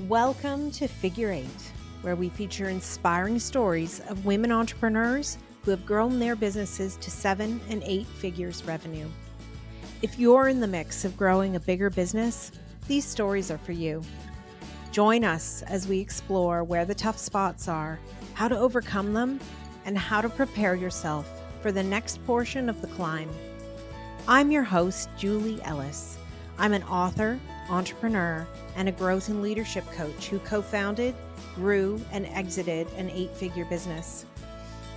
Welcome to Figure Eight, where we feature inspiring stories of women entrepreneurs who have grown their businesses to 7 and 8 figures revenue. If you're in the mix of growing a bigger business, these stories are for you. Join us as we explore where the tough spots are, how to overcome them, and how to prepare yourself for the next portion of the climb. I'm your host, Julie Ellis. I'm an author, entrepreneur, and a growth and leadership coach who co-founded, grew, and exited an 8-figure business.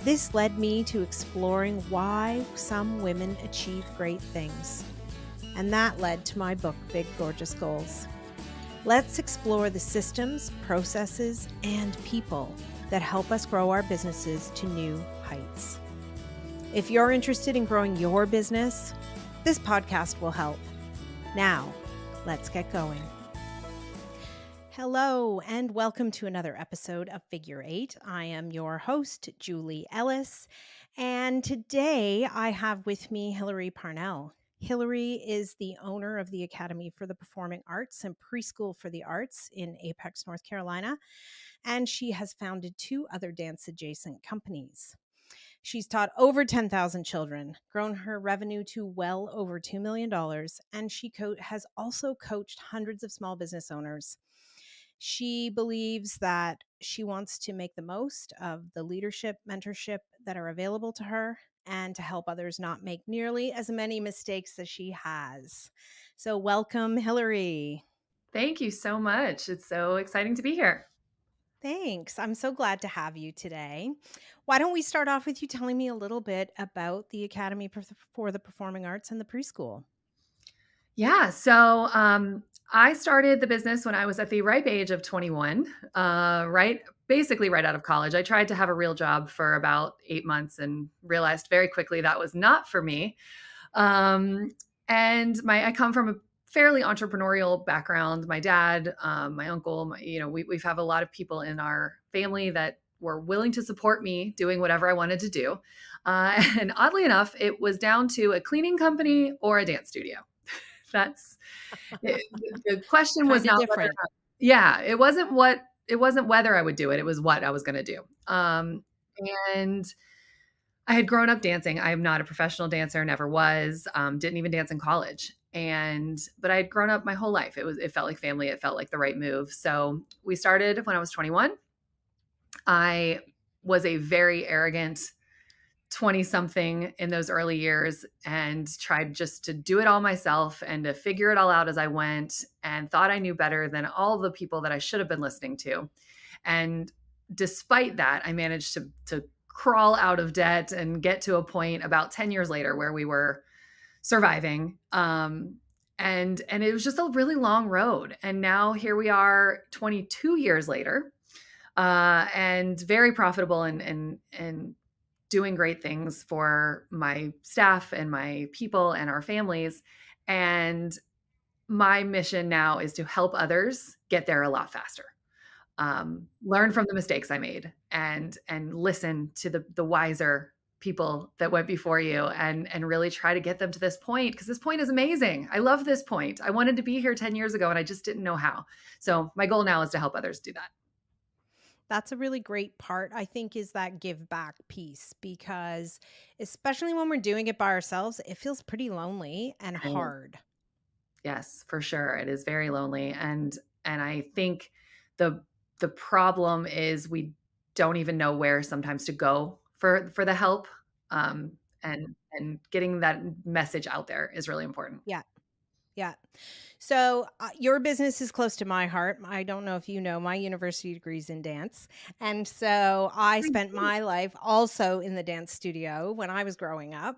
This led me to exploring why some women achieve great things. And that led to my book, Big Gorgeous Goals. Let's explore the systems, processes, and people that help us grow our businesses to new heights. If you're interested in growing your business, this podcast will help. Now, let's get going. Hello, and welcome to another episode of Figure Eight. I am your host, Julie Ellis, and today I have with me Hillary Parnell. Hillary is the owner of the Academy for the Performing Arts and Preschool for the Arts in Apex, North Carolina, and she has founded 2 other dance-adjacent companies. She's taught over 10,000 children, grown her revenue to well over $2 million, and she has also coached hundreds of small business owners. She believes that she wants to make the most of the leadership, mentorship that are available to her and to help others not make nearly as many mistakes as she has. So welcome, Hillary. Thank you so much. It's so exciting to be here. Thanks. I'm so glad to have you today. Why don't we start off with you telling me a little bit about the Academy for the Performing Arts and the Preschool? Yeah. So I started the business when I was at the ripe age of 21, basically right out of college. I tried to have a real job for about 8 months and realized very quickly that was not for me. And I come from a fairly entrepreneurial background. My dad, my uncle, we've have a lot of people in our family that were willing to support me doing whatever I wanted to do. And oddly enough, it was down to a cleaning company or a dance studio. That's it, the question was Kind of not whether or different. not, yeah, it wasn't whether I would do it. It was what I was going to do. And I had grown up dancing. I am not a professional dancer, never was, didn't even dance in college. But I had grown up my whole life. It felt like family. It felt like the right move. So we started when I was 21. I was a very arrogant 20 something in those early years and tried just to do it all myself and to figure it all out as I went and thought I knew better than all the people that I should have been listening to. And despite that, I managed to crawl out of debt and get to a point about 10 years later where we were surviving. And it was just a really long road. And now here we are 22 years later, and very profitable and doing great things for my staff and my people and our families. And my mission now is to help others get there a lot faster. Learn from the mistakes I made and listen to the wiser people that went before you and really try to get them to this point, because this point is amazing. I love this point. I wanted to be here 10 years ago and I just didn't know how. So my goal now is to help others do that. That's a really great part, I think, is that give back piece, because especially when we're doing it by ourselves, it feels pretty lonely and Right. hard. Yes, for sure. It is very lonely. And I think the the problem is we don't even know where sometimes to go for the help. And getting that message out there is really important. Yeah. Yeah. So your business is close to my heart. I don't know if you know, my university degree's in dance. And so I spent my life also in the dance studio when I was growing up.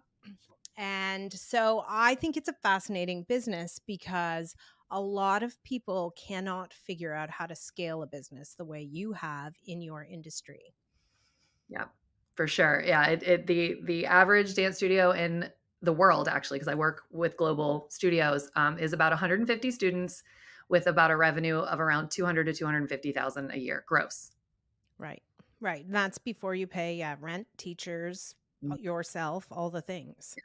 And so I think it's a fascinating business because a lot of people cannot figure out how to scale a business the way you have in your industry. Yeah, for sure. Yeah, the average dance studio in the world, actually, because I work with global studios, is about 150 students with about a revenue of around 200 to 250,000 a year gross. Right. Right. And that's before you pay rent, teachers, yourself, all the things.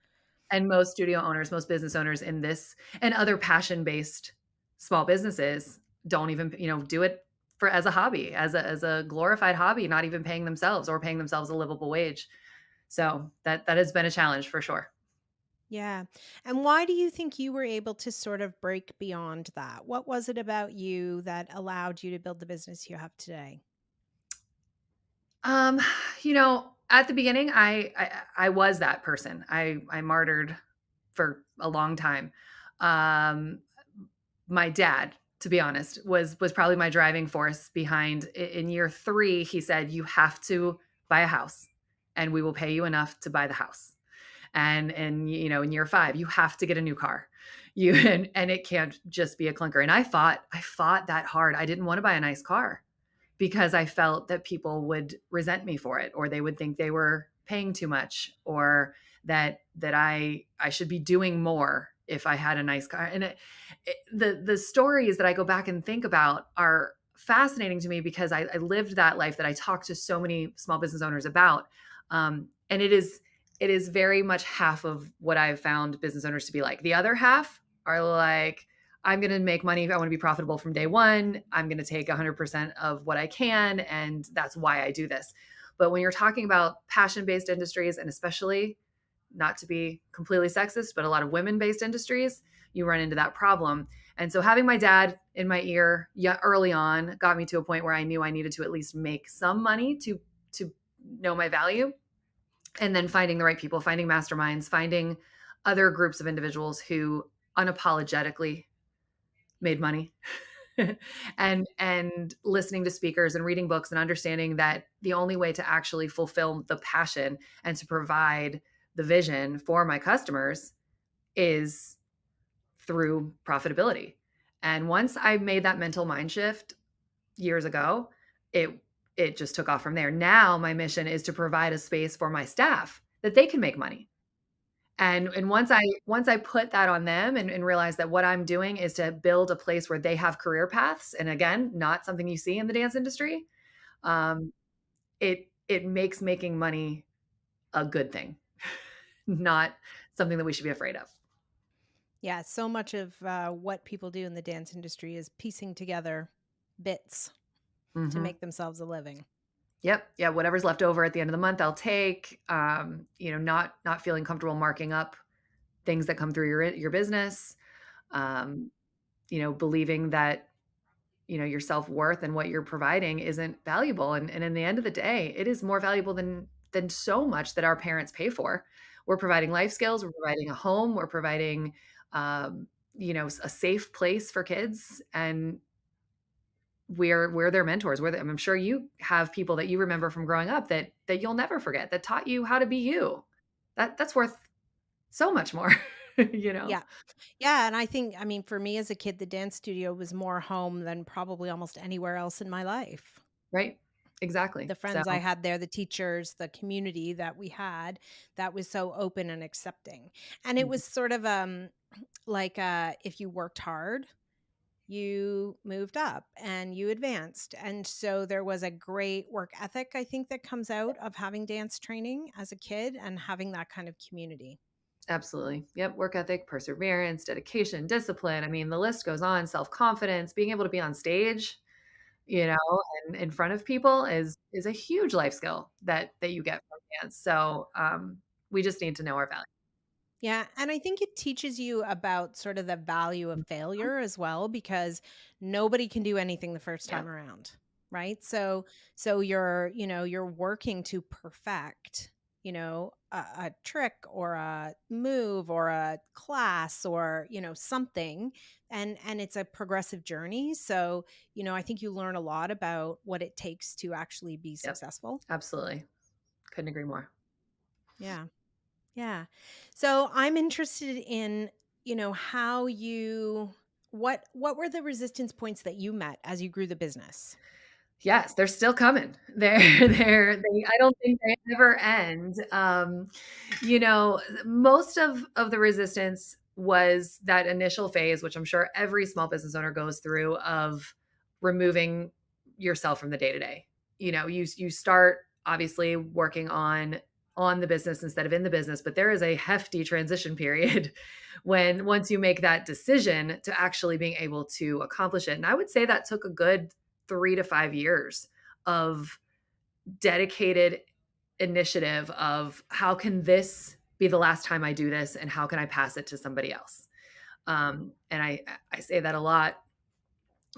And most studio owners, most business owners in this and other passion based small businesses don't even, do it for as a hobby, as a glorified hobby, not even paying themselves or paying themselves a livable wage. So that has been a challenge for sure. Yeah. And why do you think you were able to sort of break beyond that? What was it about you that allowed you to build the business you have today? Um, at the beginning, I was that person. I martyred for a long time. Um, my dad, to be honest, was probably my driving force behind. In year 3, he said, "You have to buy a house, and we will pay you enough to buy the house." And in year 5, you have to get a new car. You and it can't just be a clunker. And I fought that hard. I didn't want to buy a nice car because I felt that people would resent me for it, or they would think they were paying too much, or that I should be doing more if I had a nice car. And the stories that I go back and think about are fascinating to me because I lived that life that I talk to so many small business owners about. And it is very much half of what I've found business owners to be like. The other half are like, I'm going to make money. I want to be profitable from day one. I'm going to take 100% of what I can. And that's why I do this. But when you're talking about passion based industries, and especially, not to be completely sexist, but a lot of women based industries, you run into that problem. And so having my dad in my ear, yeah, early on got me to a point where I knew I needed to at least make some money to know my value. And then finding the right people, finding masterminds, finding other groups of individuals who unapologetically made money. And listening to speakers and reading books and understanding that the only way to actually fulfill the passion and to provide the vision for my customers is through profitability. And once I made that mental mind shift years ago, it just took off from there. Now my mission is to provide a space for my staff that they can make money. And once I put that on them and realize that what I'm doing is to build a place where they have career paths, and again, not something you see in the dance industry, um, it makes making money a good thing, not something that we should be afraid of. Yeah, so much of what people do in the dance industry is piecing together bits to Mhm. make themselves a living. Yep. Yeah, whatever's left over at the end of the month, I'll take. Not feeling comfortable marking up things that come through your business. Um, believing that your self-worth and what you're providing isn't valuable. And in the end of the day, it is more valuable than so much that our parents pay for. We're providing life skills, we're providing a home, we're providing um, a safe place for kids. And we're their mentors. I'm sure you have people that you remember from growing up that you'll never forget, that taught you how to be you. That's worth so much more, you know? Yeah. Yeah, and I mean, for me as a kid, the dance studio was more home than probably almost anywhere else in my life. Right? Exactly. The So, friends I had there, the teachers, the community that we had, that was so open and accepting. And it mhm. was sort of like if you worked hard, you moved up and you advanced. And so there was a great work ethic, I think, that comes out of having dance training as a kid and having that kind of community. Absolutely. Yep. Work ethic, perseverance, dedication, discipline. I mean, the list goes on. Self-confidence, being able to be on stage, you know, and in front of people is a huge life skill that you get from dance. So we just need to know our value. Yeah, and I think it teaches you about sort of the value of Mhm. failure as well because nobody can do anything the first time Yep. around, right? So you're working to perfect, a trick or a move or a class or, something and it's a progressive journey. So, I think you learn a lot about what it takes to actually be Yep. successful. Absolutely. Couldn't agree more. Yeah. Yeah. So I'm interested in, how what were the resistance points that you met as you grew the business? Yes, they're still coming. I don't think they ever end. Most of the resistance was that initial phase, which I'm sure every small business owner goes through, of removing yourself from the day to day. You start obviously working on the business instead of in the business, but there is a hefty transition period once you make that decision to actually being able to accomplish it. And I would say that took a good 3 to 5 years of dedicated initiative of how can this be the last time I do this and how can I pass it to somebody else. And I say that a lot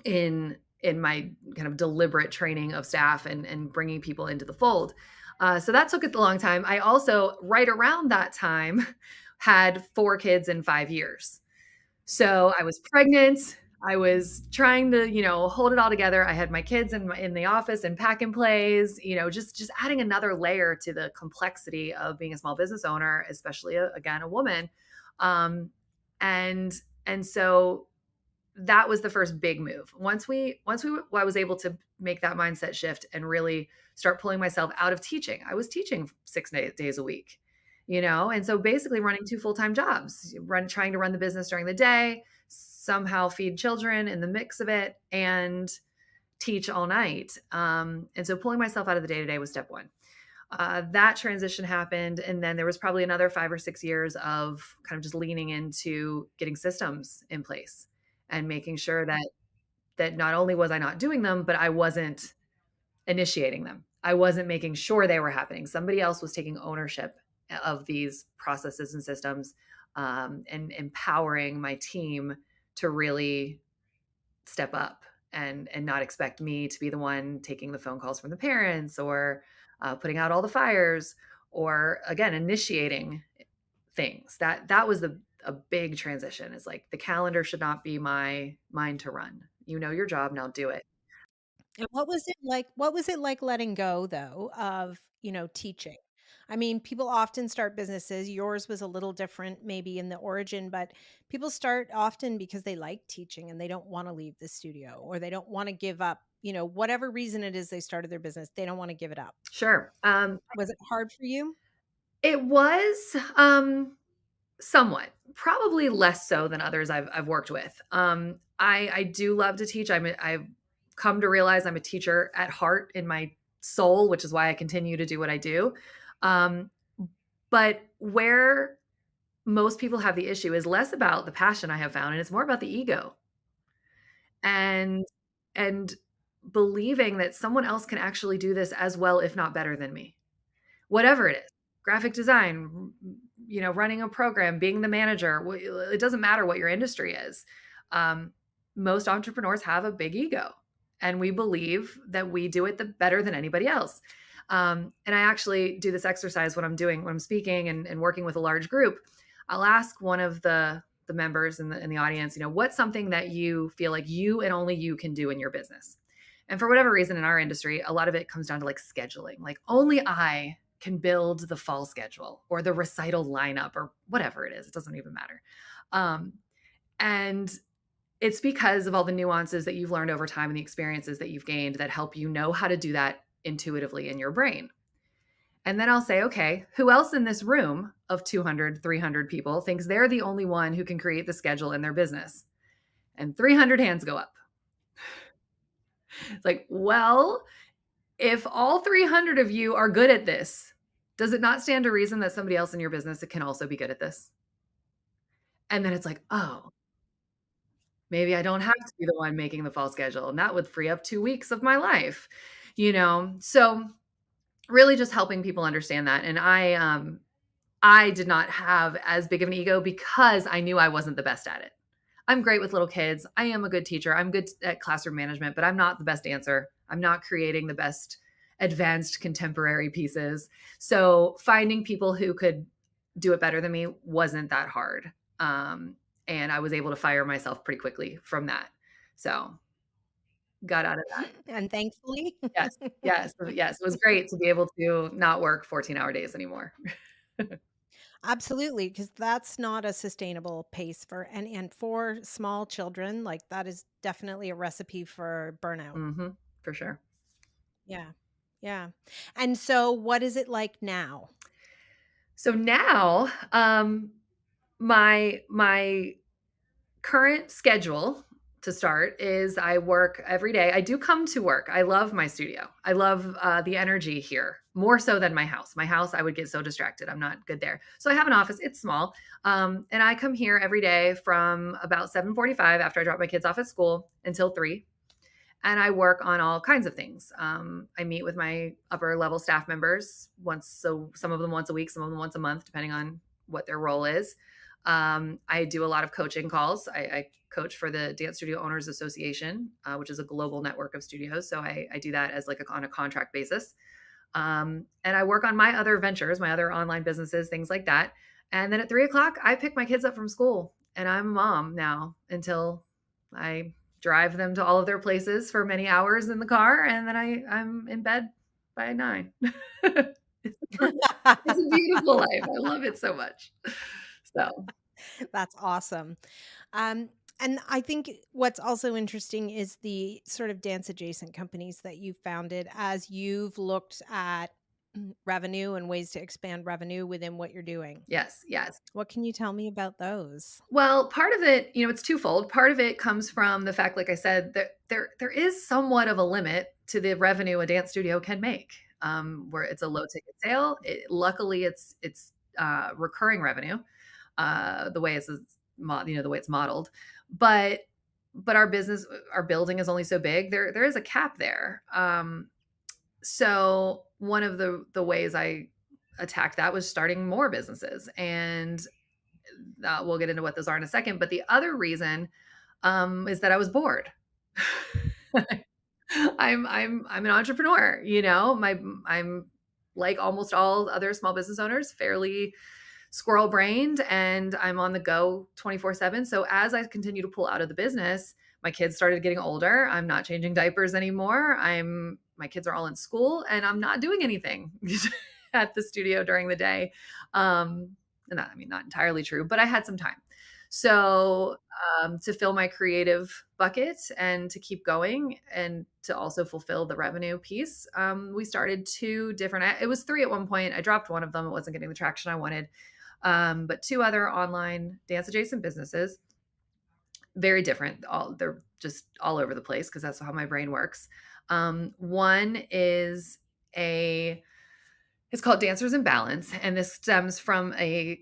in my kind of deliberate training of staff and bringing people into the fold. So that took a long time. I also, right around that time, had 4 kids in 5 years. So I was pregnant. I was trying to, hold it all together. I had my kids in the office and pack and plays, just adding another layer to the complexity of being a small business owner, especially again, a woman. Um, and so that was the first big move. I was able to make that mindset shift and really start pulling myself out of teaching. I was teaching 6 days a week, and so basically running 2 full-time jobs, trying to run the business during the day, somehow feed children in the mix of it, and teach all night. And so pulling myself out of the day-to-day was step one. That transition happened. And then there was probably another 5 or 6 years of kind of just leaning into getting systems in place and making sure that not only was I not doing them, but I wasn't initiating them. I wasn't making sure they were happening. Somebody else was taking ownership of these processes and systems, and empowering my team to really step up and not expect me to be the one taking the phone calls from the parents or putting out all the fires or again initiating things. That was a big transition. Is like the calendar should not be mine to run. You know your job, now do it. And what was it like letting go though of, teaching? I mean, people often start businesses. Yours was a little different maybe in the origin, but people start often because they like teaching and they don't want to leave the studio or they don't want to give up, whatever reason it is they started their business, they don't want to give it up. Sure. Was it hard for you? It was somewhat, probably less so than others I've worked with. I do love to teach. I've come to realize I'm a teacher at heart in my soul, which is why I continue to do what I do. Um, but where most people have the issue is less about the passion I have found, and it's more about the ego and and believing that someone else can actually do this as well, if not better than me. Whatever it is, graphic design, running a program, being the manager, it doesn't matter what your industry is. Most entrepreneurs have a big ego and we believe that we do it better than anybody else. And I actually do this exercise when I'm speaking and working with a large group. I'll ask one of the members in the audience, what's something that you feel like you and only you can do in your business? And for whatever reason in our industry, a lot of it comes down to like scheduling, like only I can build the fall schedule or the recital lineup or whatever it is. It doesn't even matter. And it's because of all the nuances that you've learned over time and the experiences that you've gained that help you know how to do that intuitively in your brain. And then I'll say, okay, who else in this room of 200, 300 people thinks they're the only one who can create the schedule in their business? And 300 hands go up. It's like, well, if all 300 of you are good at this, does it not stand to reason that somebody else in your business can also be good at this? And then it's like, oh, maybe I don't have to be the one making the fall schedule. And that would free up 2 weeks of my life. So really just helping people understand that. And I did not have as big of an ego because I knew I wasn't the best at it. I'm great with little kids. I am a good teacher. I'm good at classroom management, but I'm not the best dancer. I'm not creating the best advanced contemporary pieces. So finding people who could do it better than me wasn't that hard. And I was able to fire myself pretty quickly from that. So got out of that. And thankfully. Yes, yes, yes. It was great to be able to not work 14-hour days anymore. Absolutely, because that's not a sustainable pace and for small children, like that is definitely a recipe for burnout. Hmm. For sure. Yeah. Yeah. And so what is it like now? So now, my current schedule to start is I work every day. I do come to work. I love my studio. I love the energy here more so than my house. My house, I would get so distracted. I'm not good there. So I have an office. It's small. And I come here every day from about 7:45 after I drop my kids off at school until 3. And I work on all kinds of things. I meet with my upper level staff members once, so some of them once a week, some of them once a month, depending on what their role is. I do a lot of coaching calls. I coach for the Dance Studio Owners Association, which is a global network of studios. So I do that as like on a contract basis. And I work on my other ventures, my other online businesses, things like that. And then at 3 o'clock, I pick my kids up from school, and I'm a mom now until I drive them to all of their places for many hours in the car, and then I'm in bed by 9. It's a beautiful life. I love it so much. So, That's awesome. Um, and I think what's also interesting is the sort of dance adjacent companies that you founded as you've looked at revenue and ways to expand revenue within what you're doing. yes, yes. What can you tell me about those? Well, part of it, it's twofold. Part of it comes from the fact, like I said, that there is somewhat of a limit to the revenue a dance studio can make, where it's a low ticket sale. Luckily, it's recurring revenue, the way the way it's modeled. But our building is only so big. There is a cap there. So one of the ways I attacked that was starting more businesses, and we'll get into what those are in a second. But the other reason is that I was bored. I'm an entrepreneur. I'm like almost all other small business owners, fairly squirrel brained, and I'm on the go 24/7. So as I continue to pull out of the business, my kids started getting older. I'm not changing diapers anymore. My kids are all in school, and I'm not doing anything at the studio during the day. And that, not entirely true, but I had some time. So to fill my creative bucket and to keep going and to also fulfill the revenue piece, we started two different, it was three at one point. I dropped one of them. It wasn't getting the traction I wanted. But two other online dance adjacent businesses, very different. They're just all over the place because that's how my brain works. One is it's called Dancers in Balance, and this stems from a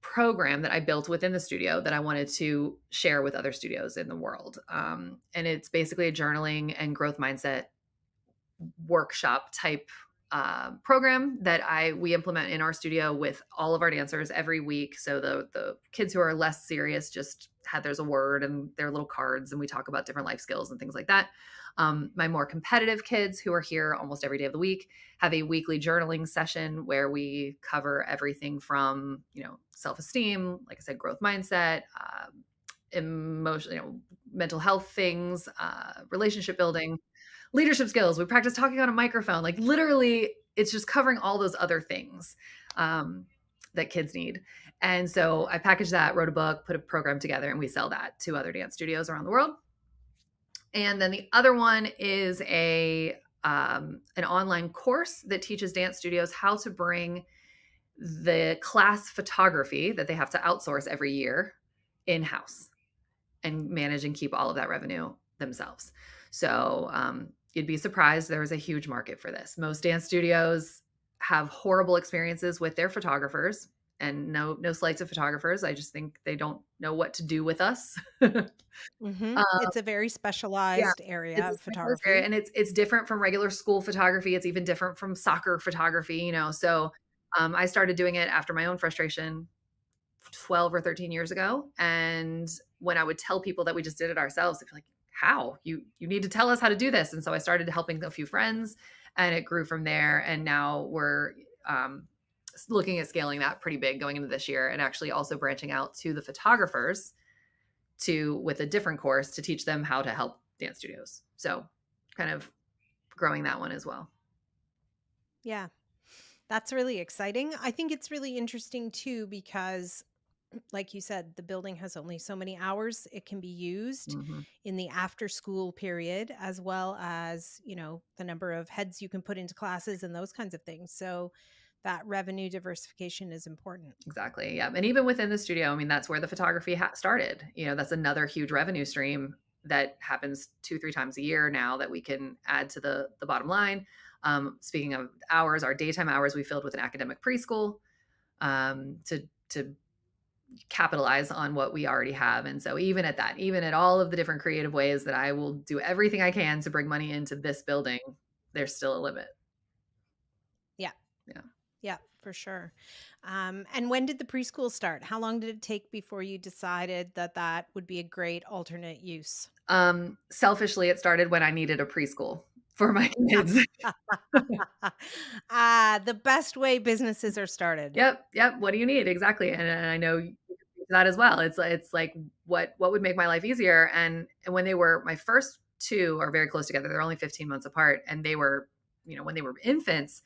program that I built within the studio that I wanted to share with other studios in the world. And it's basically a journaling and growth mindset workshop type program that we implement in our studio with all of our dancers every week. So the kids who are less serious just there's a word and their little cards, and we talk about different life skills and things like that. My more competitive kids who are here almost every day of the week have a weekly journaling session where we cover everything from, self-esteem, like I said, growth mindset, emotional, mental health things, relationship building, leadership skills. We practice talking on a microphone. Like literally, it's just covering all those other things that kids need. And so I packaged that, wrote a book, put a program together, and we sell that to other dance studios around the world. And then the other one is an online course that teaches dance studios how to bring the class photography that they have to outsource every year in-house and manage and keep all of that revenue themselves. So you'd be surprised, there is a huge market for this. Most dance studios have horrible experiences with their photographers, and no slights of photographers. I just think they don't know what to do with us. It's a very Yeah, specialized area it's a of specialist area, photography. and it's different from regular school photography. It's even different from soccer photography. So I started doing it after my own frustration 12 or 13 years ago. And when I would tell people that we just did it ourselves, they'd be like, how? You need to tell us how to do this. And so I started helping a few friends, and it grew from there. And now we're looking at scaling that pretty big going into this year, and actually also branching out to the photographers with a different course to teach them how to help dance studios. So kind of growing that one as well. Yeah, that's really exciting. I think it's really interesting too because, like you said, the building has only so many hours it can be used Mm-hmm. in the after school period, as well as, the number of heads you can put into classes and those kinds of things. So that revenue diversification is important. Exactly. Yeah. And even within the studio, that's where the photography started. That's another huge revenue stream that happens 2-3 times a year now that we can add to the bottom line. Speaking of hours, our daytime hours we filled with an academic preschool to capitalize on what we already have. And so even at that, even at all of the different creative ways that I will do everything I can to bring money into this building, there's still a limit. Yeah. Yeah. Yeah, for sure. And when did the preschool start? How long did it take before you decided that that would be a great alternate use? Selfishly, it started when I needed a preschool for my kids. The best way businesses are started. Yep, yep. What do you need? Exactly. And I know you can speak to that as well. It's like what would make my life easier. And when they were my first two are very close together. They're only 15 months apart. And they were, when they were infants,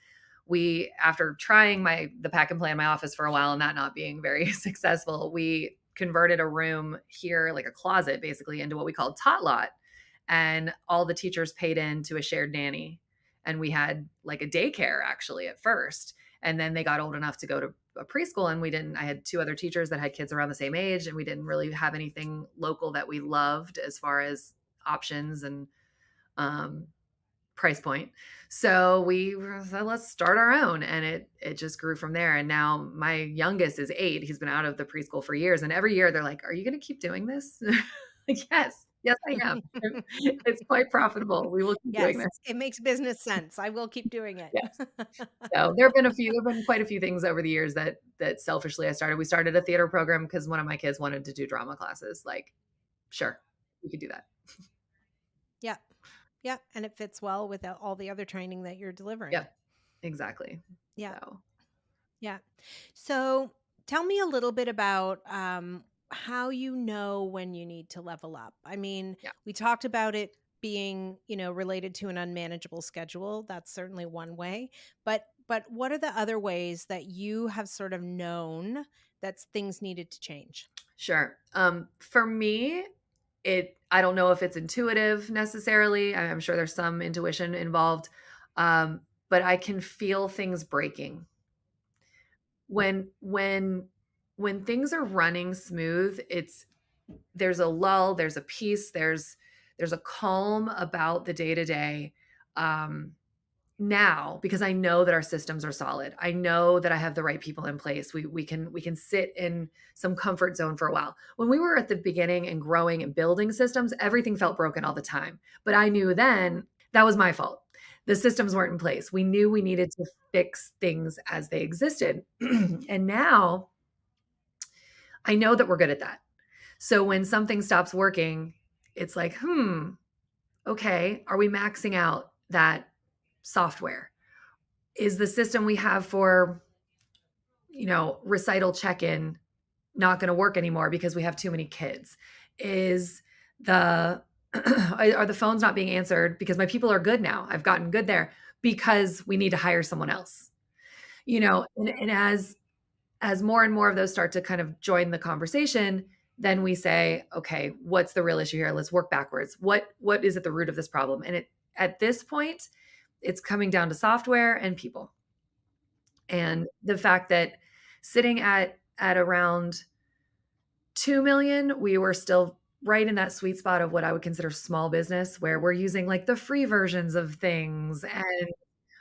we after trying the pack and play in my office for a while and that not being very successful, we converted a room here, like a closet, basically, into what we called tot lot. And all the teachers paid into a shared nanny. And we had like a daycare actually at first, and then they got old enough to go to a preschool, and we didn't. I had two other teachers that had kids around the same age, and we didn't really have anything local that we loved as far as options and um, price point. So we said, let's start our own. And it just grew from there. And now my youngest is 8. He's been out of the preschool for years. And every year they're like, are you going to keep doing this? Like, yes. Yes, I am. It's quite profitable. We will keep doing Yes, this. it makes business sense. I will keep doing it. Yes. So there have been quite a few things over the years that selfishly I started. We started a theater program because one of my kids wanted to do drama classes. Like, sure, we could do that. Yeah. Yeah. And it fits well with all the other training that you're delivering. Yep, exactly. Yeah. So Yeah. So tell me a little bit about how you know when you need to level up. I mean, yeah. we talked about it being, related to an unmanageable schedule. That's certainly one way. But what are the other ways that you have sort of known that things needed to change? Sure. For me, I don't know if it's intuitive necessarily. I'm sure there's some intuition involved. But I can feel things breaking. When things are running smooth, there's a lull, there's a peace, there's a calm about the day to day. Now, because I know that our systems are solid. I know that I have the right people in place. We can sit in some comfort zone for a while. When we were at the beginning and growing and building systems, everything felt broken all the time. But I knew then that was my fault. The systems weren't in place. We knew we needed to fix things as they existed. And now I know that we're good at that. So when something stops working, it's like, okay, are we maxing out that software? Is the system we have for, recital check-in not going to work anymore because we have too many kids? Is the are the phones not being answered because my people are good now? I've gotten good there because we need to hire someone else. And as more and more of those start to kind of join the conversation, then we say, okay, what's the real issue here? Let's work backwards. What is at the root of this problem? And at this point, it's coming down to software and people. And the fact that sitting at around 2 million, we were still right in that sweet spot of what I would consider small business, where we're using like the free versions of things, and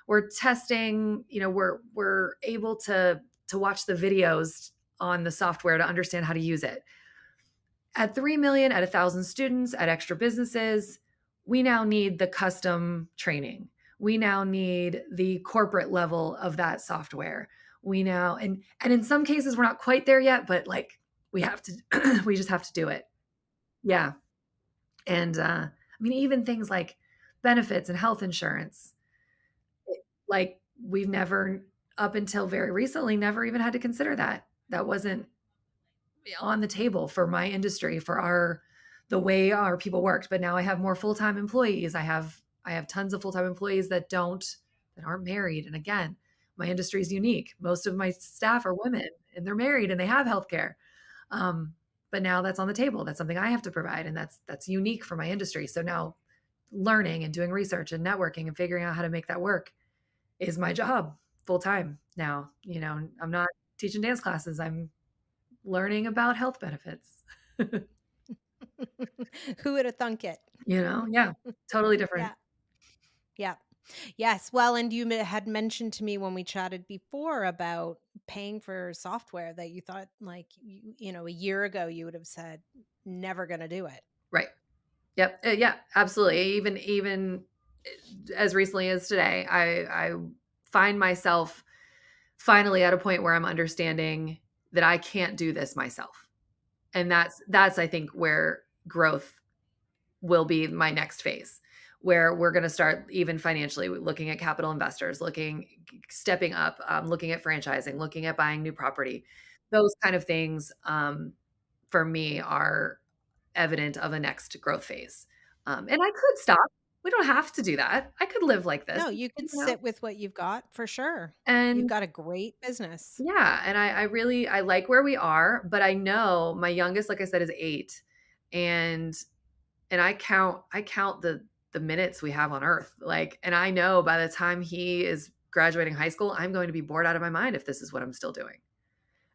we're testing, we're able to watch the videos on the software to understand how to use it. At 3 million, at 1,000 students, at extra businesses, we now need the custom training. We now need the corporate level of that software. We now, and in some cases, we're not quite there yet, but like we have to, we just have to do it. Yeah. And I mean, even things like benefits and health insurance, like we've never, up until very recently, never even had to consider that. That wasn't on the table for my industry, for the way our people worked. But now I have more full-time employees. I have tons of full-time employees that aren't married. And again, my industry is unique. Most of my staff are women and they're married and they have healthcare. But now that's on the table. That's something I have to provide. And that's unique for my industry. So now learning and doing research and networking and figuring out how to make that work is my job full time now. I'm not teaching dance classes. I'm learning about health benefits. Who would have thunk it? Yeah, totally different. Yeah. Yeah. Yes. Well, and you had mentioned to me when we chatted before about paying for software that you thought, like, a year ago you would have said, never going to do it. Right. Yep. Yeah, absolutely. Even as recently as today, I find myself finally at a point where I'm understanding that I can't do this myself. And that's I think where growth will be my next phase, where we're going to start even financially looking at capital investors, stepping up, looking at franchising, looking at buying new property. Those kind of things, for me, are evident of a next growth phase. And I could stop. We don't have to do that. I could live like this, No, you could you know? sit with what you've got for sure. You've And got a great business. yeah, and I really I like where we are, but I know my youngest, like I said, is 8, and I count the minutes we have on earth, like, and I know by the time he is graduating high school, I'm going to be bored out of my mind if this is what I'm still doing.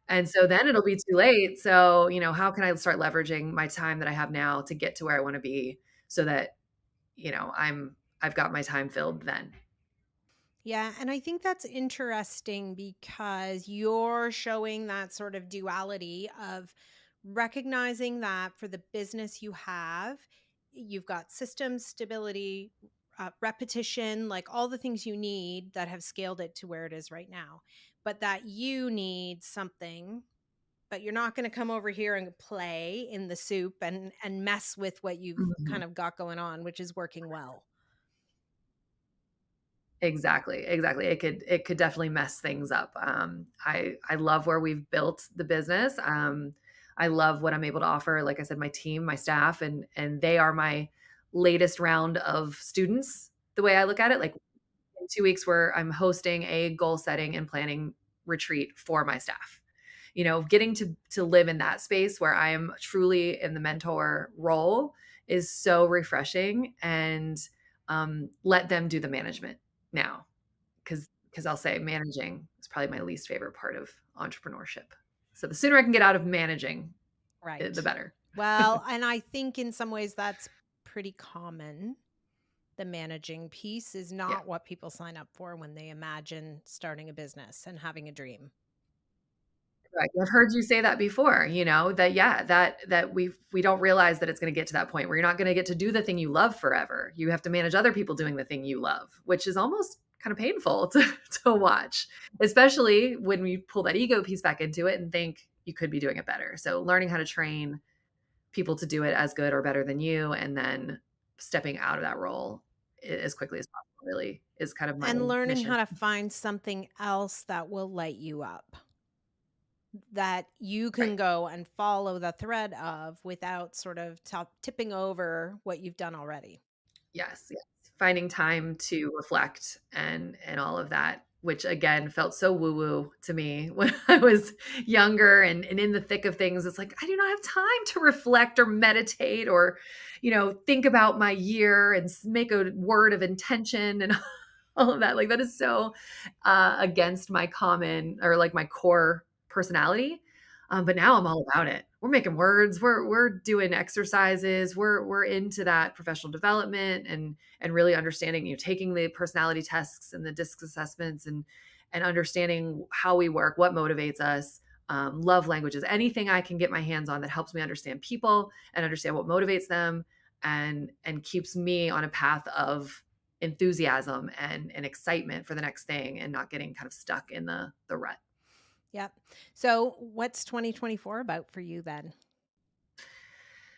And so then it'll be too late. So, how can I start leveraging my time that I have now to get to where I want to be so that, I've got my time filled then. Yeah, and I think that's interesting because you're showing that sort of duality of recognizing that for the business you have, you've got systems, stability, repetition, like all the things you need that have scaled it to where it is right now. But that you need something, but you're not going to come over here and play in the soup and mess with what you've Mhm. kind of got going on, which is working well. Exactly, exactly. It could definitely mess things up. I love where we've built the business. I love what I'm able to offer. Like I said, my team, my staff, and they are my latest round of students. The way I look at it, like in 2 weeks, where I'm hosting a goal setting and planning retreat for my staff. Getting to live in that space where I am truly in the mentor role is so refreshing, and let them do the management now, because I'll say managing is probably my least favorite part of entrepreneurship. So the sooner I can get out of managing, the Right. better. Well, and I think in some ways that's pretty common. The managing piece is Yeah. not what people sign up for when they imagine starting a business and having a dream. Right. I've heard you say that before, that yeah, that we don't realize that it's going to get to that point where you're not going to get to do the thing you love forever. You have to manage other people doing the thing you love, which is almost kind of painful to watch, especially when we pull that ego piece back into it and think you could be doing it better. So learning how to train people to do it as good or better than you, and then stepping out of that role as quickly as possible really is kind of my And learning mission. how to find something else that will light you up, that you Right. can go and follow the thread of without sort of tipping over what you've done already. Yes, yes. Finding time to reflect and all of that, which again felt so woo-woo to me when I was younger and in the thick of things. It's like, I do not have time to reflect or meditate or, think about my year and make a word of intention and all of that. Like that is so against my common or like my core personality. But now I'm all about it. We're making words. We're doing exercises. We're into that professional development and really understanding. Taking the personality tests and the DISC assessments and understanding how we work, what motivates us. Love languages, anything I can get my hands on that helps me understand people and understand what motivates them and keeps me on a path of enthusiasm and excitement for the next thing and not getting kind of stuck in the rut. Yep. So, what's 2024 about for you then?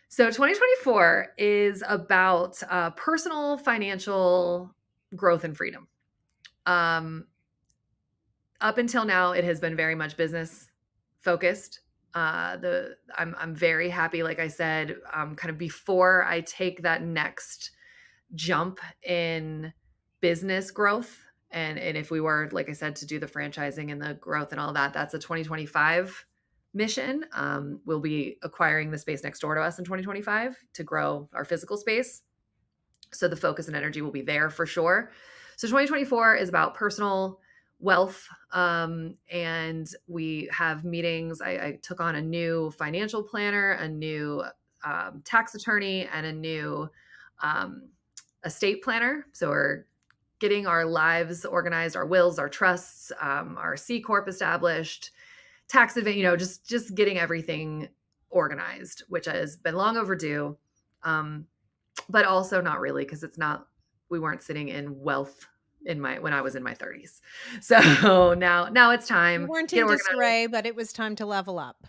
So 2024 is about personal financial growth and freedom. Um, Up until now, it has been very much business focused. I'm very happy, like I said, kind of before I take that next jump in business growth. And if we were, like I said, to do the franchising and the growth and all that, that's a 2025 mission. We'll be acquiring the space next door to us in 2025 to grow our physical space. So the focus and energy will be there for sure. So 2024 is about personal wealth. And we have meetings. I took on a new financial planner, a new tax attorney, and a new um, estate planner. So we're getting our lives organized, our wills, our trusts, our C corp established, tax advance, just getting everything organized, which has been long overdue. But also not really, because we weren't sitting in wealth when I was in my 30s. So now it's You time, weren't get in organized. disarray, but it was time to level up.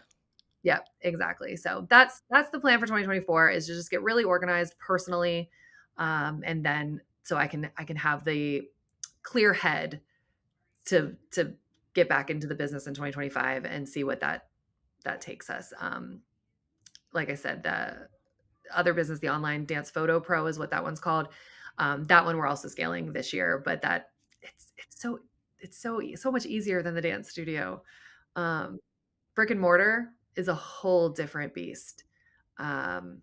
Yep, exactly. So that's the plan for 2024, is to just get really organized personally. And then so I can have the clear head to get back into the business in 2025 and see what that takes us. Like I said, the other business, the online dance photo pro is what that one's called. That one we're also scaling this year, but that it's so much easier than the dance studio. Um, Brick and mortar is a whole different beast. Um,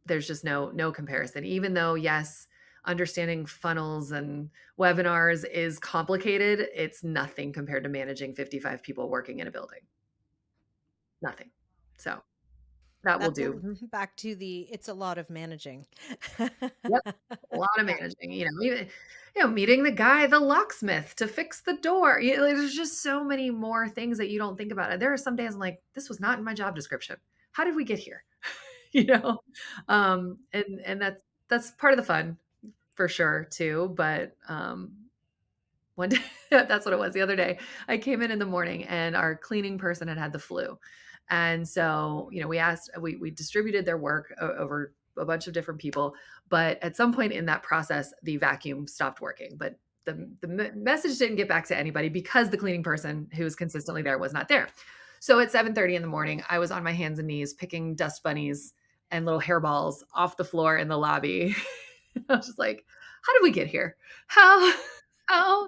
there's just no comparison. Even though, yes, understanding funnels and webinars is complicated, it's nothing compared to managing 55 people working in a building. Nothing. So that will That's do. back to it's a lot of managing. Yep. A lot of Yeah. managing, even, meeting the guy, the locksmith to fix the door. There's just so many more things that you don't think about. And there are some days I'm like, this was not in my job description. How did we get here? You know? And that's part of the fun for sure too. But one day, that's what it was. The other day, I came in the morning and our cleaning person had the flu. And so, we distributed their work over a bunch of different people. But at some point in that process, the vacuum stopped working. But the message didn't get back to anybody because the cleaning person who was consistently there was not there. So at 7:30 in the morning, I was on my hands and knees picking dust bunnies and little hairballs off the floor in the lobby. I was just like, how did we get here? How, how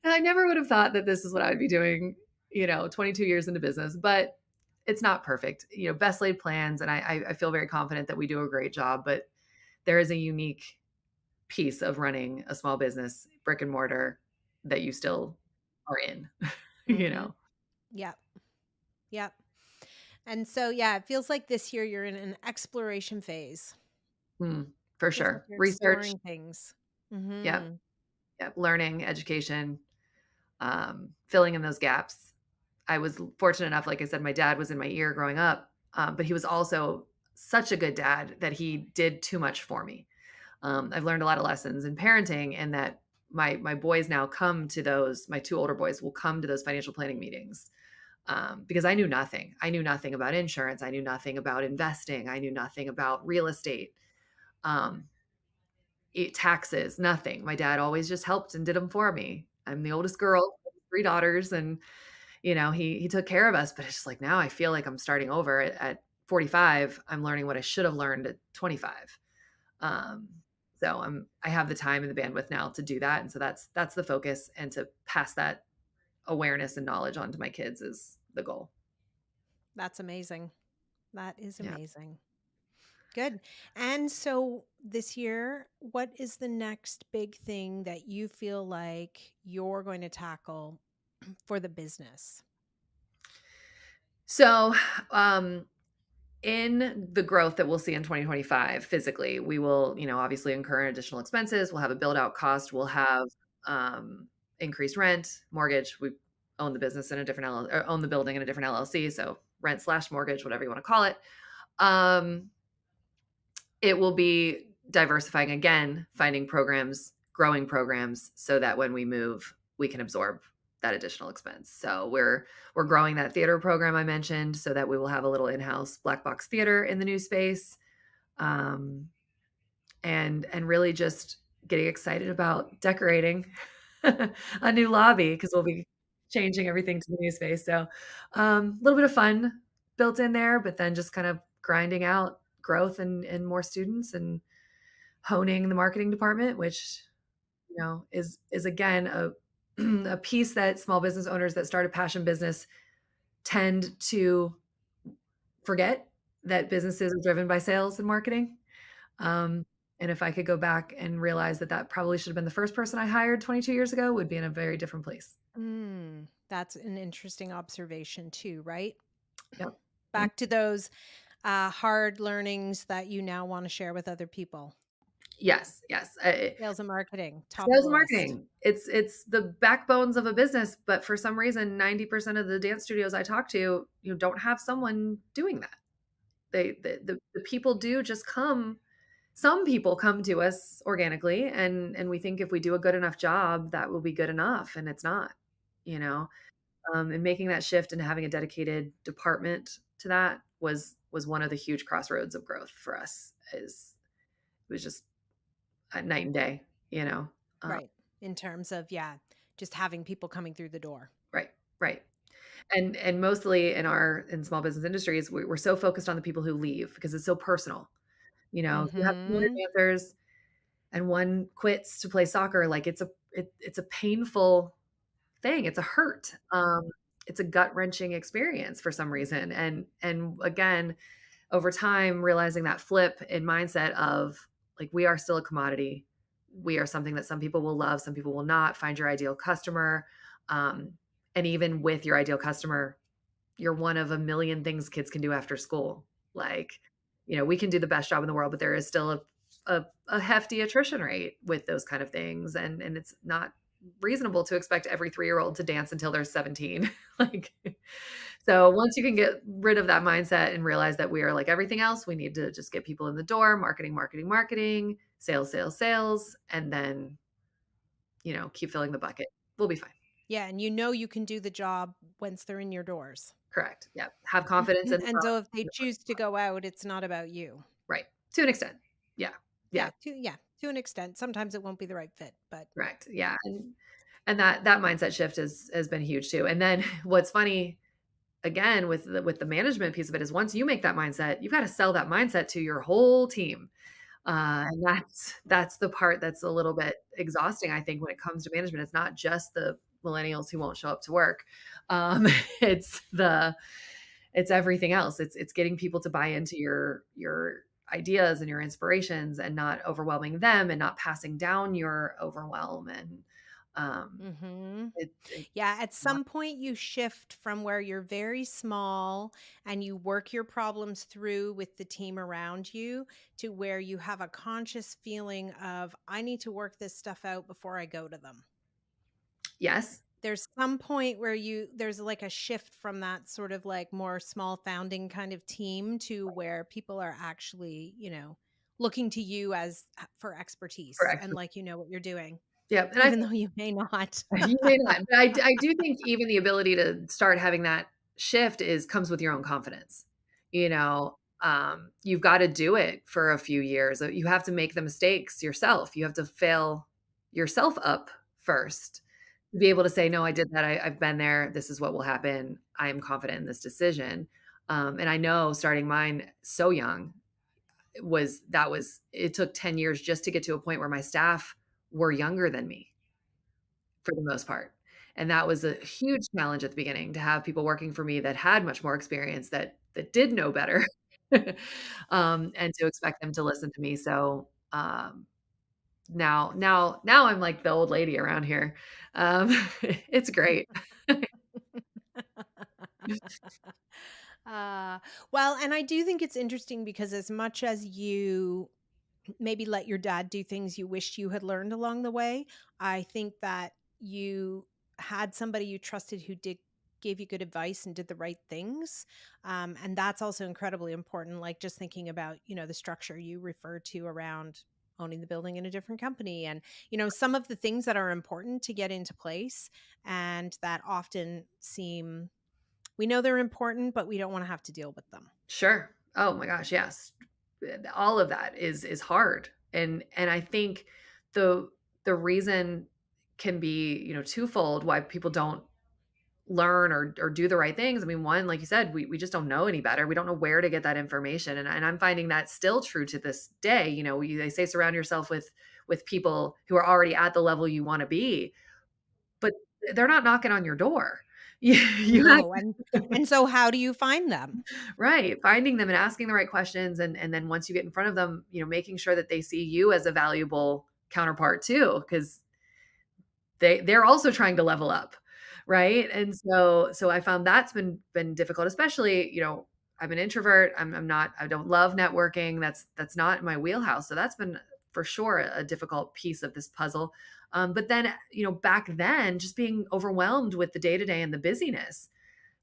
and I never would have thought that this is what I'd be doing, 22 years into business, but it's not perfect. Best laid plans. And I feel very confident that we do a great job, but there is a unique piece of running a small business, brick and mortar, that you still are in, you Mm-hmm. know? Yep. Yep. And so, yeah, it feels like this year you're in an exploration phase. For Feels like sure. you're Research. exploring things. Yep. Mm-hmm. Yep. Learning, education, filling in those gaps. I was fortunate enough, like I said, my dad was in my ear growing up, but he was also such a good dad that he did too much for me. I've learned a lot of lessons in parenting, and that my boys now come to those. My two older boys will come to those financial planning meetings, because I knew nothing. I knew nothing about insurance. I knew nothing about investing. I knew nothing about real estate, um, taxes. Nothing. My dad always just helped and did them for me. I'm the oldest girl, three daughters, and he took care of us. But it's just like, now I feel like I'm starting over at 45. I'm learning what I should have learned at 25. Um, so I have the time and the bandwidth now to do that. And so that's the focus, and to pass that awareness and knowledge on to my kids is the goal. That's amazing. That is Yeah. amazing. Good. And so this year, what is the next big thing that you feel like you're going to tackle for the business? So, in the growth that we'll see in 2025 physically, we will, obviously incur additional expenses. We'll have a build out cost. We'll have increased rent, mortgage. We own the business in a different or own the building in a different LLC. So rent slash mortgage, whatever you want to call it. Um, it will be diversifying again, finding programs, growing programs, so that when we move, we can absorb that additional expense. So we're growing that theater program I mentioned, so that we will have a little in-house black box theater in the new space, um, and really just getting excited about decorating a new lobby, because we'll be changing everything to the new space. So a little bit of fun built in there, but then just kind of grinding out growth and more students, and honing the marketing department, which is again a piece that small business owners that start a passion business tend to forget, that businesses are driven by sales and marketing. Um, and if I could go back and realize that probably should have been the first person I hired 22 years ago, would be in a very different place. That's an interesting observation too, right? Yep. Back to those hard learnings that you now want to share with other people. Yes, yes. Sales and marketing, top of Sales the and list. marketing. It's the backbones of a business, but for some reason, 90% of the dance studios I talk to, don't have someone doing that. The people do just come. Some people come to us organically, and we think if we do a good enough job, that will be good enough, and it's not, you know? And making that shift and having a dedicated department to that was one of the huge crossroads of growth for us. It was just a night and day, you know? Uh, Right. In terms of, yeah, just having people coming through the door. right, right. And mostly in small business industries, we're so focused on the people who leave because it's so personal. If you have 200 Mhm. dancers and one quits to play soccer, like it's a painful thing. It's a hurt. It's a gut-wrenching experience for some reason. And again, over time, realizing that flip in mindset of like we are still a commodity. We are something that some people will love, some people will not. Find your ideal customer. Um, and even with your ideal customer, you're one of a million things kids can do after school. Like, we can do the best job in the world, but there is still a hefty attrition rate with those kind of things. And it's not reasonable to expect every 3-year-old to dance until they're 17. Like, so once you can get rid of that mindset and realize that we are like everything else, we need to just get people in the door, marketing, marketing, marketing, sales, sales, sales, and then, keep filling the bucket. We'll be fine. Yeah, and you can do the job once they're in your doors. Correct. Yeah. Have confidence in the And so product. if they choose to go out, it's not about you. Right. To an extent. Yeah. Yeah. To an extent. Sometimes it won't be the right fit, but Correct. Yeah. And that mindset shift has been huge too. And then what's funny again with the management piece of it is once you make that mindset, you've got to sell that mindset to your whole team. And that's the part that's a little bit exhausting, I think, when it comes to management. It's not just the millennials who won't show up to work. Um, it's the it's everything else. It's getting people to buy into your ideas and your inspirations and not overwhelming them and not passing down your overwhelm and um mhm. it Yeah, at some point you shift from where you're very small and you work your problems through with the team around you to where you have a conscious feeling of, I need to work this stuff out before I go to them. yes, There's some point where there's like a shift from that sort of like more small founding kind of team to where people are actually, looking to you as for expertise correct. and like what you're doing, Yeah, and I even though you may not. You may not, but I do think even the ability to start having that shift comes with your own confidence. You've got to do it for a few years. You have to make the mistakes yourself. You have to fail yourself up first to be able to say, "No, I did that. I've been there. This is what will happen. I am confident in this decision." And I know starting mine so young it took 10 years just to get to a point where my staff were younger than me for the most part. And that was a huge challenge at the beginning to have people working for me that had much more experience that did know better, and to expect them to listen to me. So, now I'm like the old lady around here. Um, it's great. Uh, well, and I do think it's interesting because as much as you maybe let your dad do things you wished you had learned along the way, I think that you had somebody you trusted who did gave you good advice and did the right things. And that's also incredibly important. Like just thinking about, the structure you referred to around owning the building in a different company and, some of the things that are important to get into place and that often seem we know they're important, but we don't want to have to deal with them. Sure. Oh my gosh, yes. All of that is hard. And I think the the reason can be, twofold why people don't learn or do the right things. I mean, one, like you said, we just don't know any better. We don't know where to get that information. And I'm finding that still true to this day. They say surround yourself with people who are already at the level you want to be, but they're not knocking on your door. You No, have and so how do you find them? right. Finding them and asking the right questions. And then once you get in front of them, making sure that they see you as a valuable counterpart too, because they're also trying to level up, right? And so I found that's been difficult, especially, I'm an introvert. I don't love networking. That's not my wheelhouse. So that's been for sure a difficult piece of this puzzle. But then, back then, just being overwhelmed with the day to day and the busyness,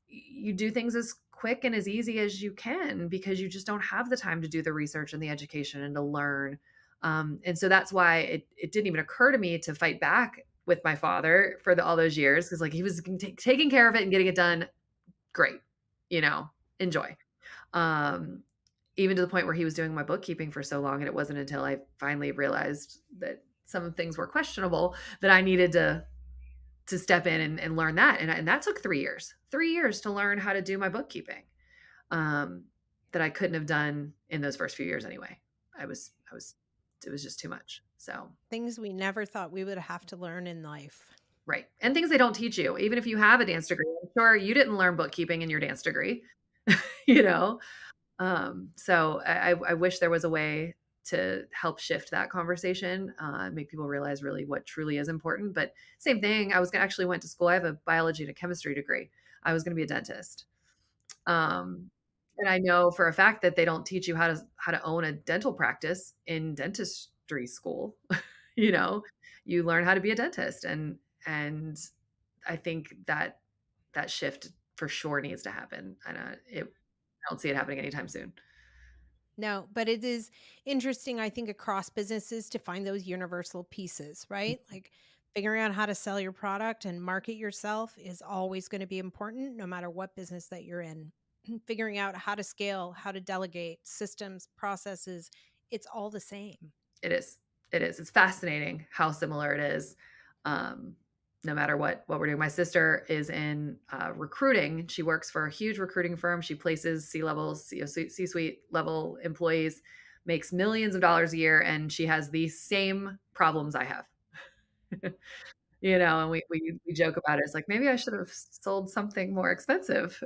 you do things as quick and as easy as you can because you just don't have the time to do the research and the education and to learn. And so that's why it didn't even occur to me to fight back with my father for all those years, because like he was taking care of it and getting it done. Great, enjoy. Um, Even to the point where he was doing my bookkeeping for so long, and it wasn't until I finally realized that some things were questionable that I needed to step in and learn that. And that took 3 years to learn how to do my bookkeeping, that I couldn't have done in those first few years anyway. It was just too much. So, Things we never thought we would have to learn in life. right. And things they don't teach you, even if you have a dance degree. I'm sure you didn't learn bookkeeping in your dance degree, you know? So I wish there was a way to help shift that conversation, make people realize really what truly is important. But same thing, actually went to school. I have a biology and a chemistry degree. I was going to be a dentist. And I know for a fact that they don't teach you how to own a dental practice in dentistry school. you know, you learn how to be a dentist, and I think that shift for sure needs to happen. And I don't see it happening anytime soon. No, but it is interesting, I think, across businesses to find those universal pieces, right? Like figuring out how to sell your product and market yourself is always going to be important, no matter what business that you're in. Figuring out how to scale, how to delegate, systems, processes, it's all the same. It is. It is. It's fascinating how similar it is. No matter what we're doing. My sister is in recruiting. She works for a huge recruiting firm. She places C-suite level employees, makes millions of dollars a year, and she has the same problems I have. And we joke about it. It's like, maybe I should have sold something more expensive.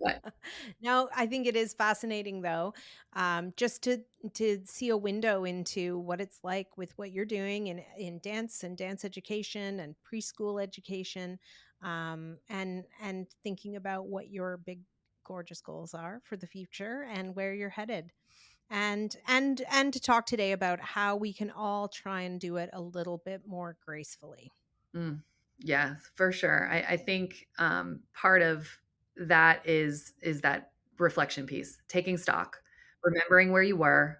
But No, I think it is fascinating though, just to see a window into what it's like with what you're doing in dance and dance education and preschool education, and thinking about what your big gorgeous goals are for the future and where you're headed, and to talk today about how we can all try and do it a little bit more gracefully. Yeah, for sure. I think part of that is that reflection piece, taking stock, remembering where you were.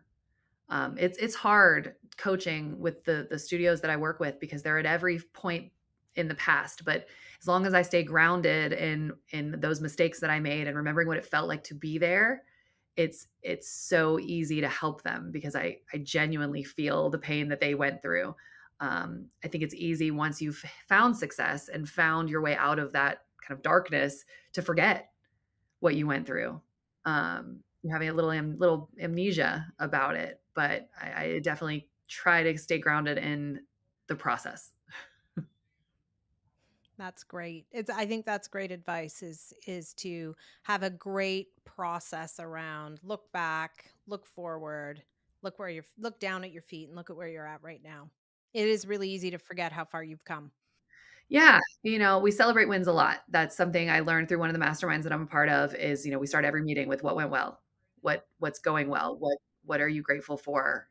It's hard coaching with the studios that I work with because they're at every point in the past. But as long as I stay grounded in those mistakes that I made and remembering what it felt like to be there, it's so easy to help them because I genuinely feel the pain that they went through. I think it's easy once you've found success and found your way out of that kind of darkness to forget what you went through. You're having a little amnesia about it, but I definitely try to stay grounded in the process. That's great. I think that's great advice is to have a great process around look back, look forward, look down at your feet and look at where you're at right now. It is really easy to forget how far you've come. Yeah, we celebrate wins a lot. That's something I learned through one of the masterminds that I'm a part of is, we start every meeting with what went well, what's going well, what are you grateful for?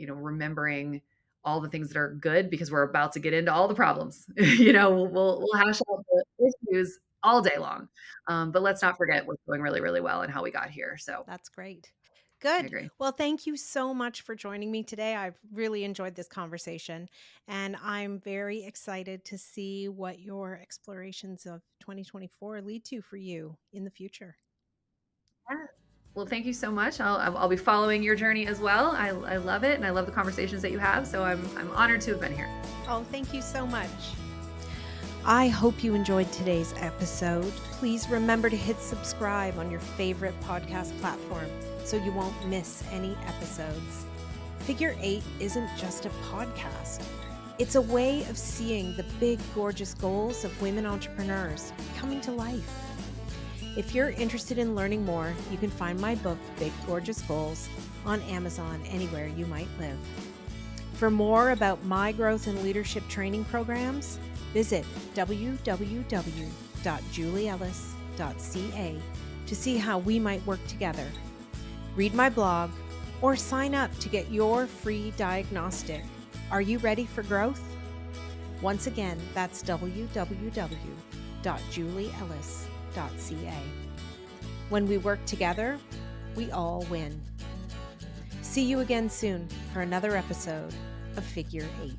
Remembering all the things that are good because we're about to get into all the problems. We'll hash out the issues all day long. But let's not forget what's going really, really well and how we got here. So That's great. I Good. agree. Well, thank you so much for joining me today. I've really enjoyed this conversation, and I'm very excited to see what your explorations of 2024 lead to for you in the future. Yeah. Well, thank you so much. I'll be following your journey as well. I love it, and I love the conversations that you have. So I'm honored to have been here. Oh, thank you so much. I hope you enjoyed today's episode. Please remember to hit subscribe on your favorite podcast platform so you won't miss any episodes. Figure 8 isn't just a podcast. It's a way of seeing the big, gorgeous goals of women entrepreneurs coming to life. If you're interested in learning more, you can find my book, Big Gorgeous Goals, on Amazon anywhere you might live. For more about my growth and leadership training programs, visit www.julieellis.ca to see how we might work together. Read my blog or sign up to get your free diagnostic. Are you ready for growth? Once again, that's www.julieellis.ca. When we work together, we all win. See you again soon for another episode of Figure 8.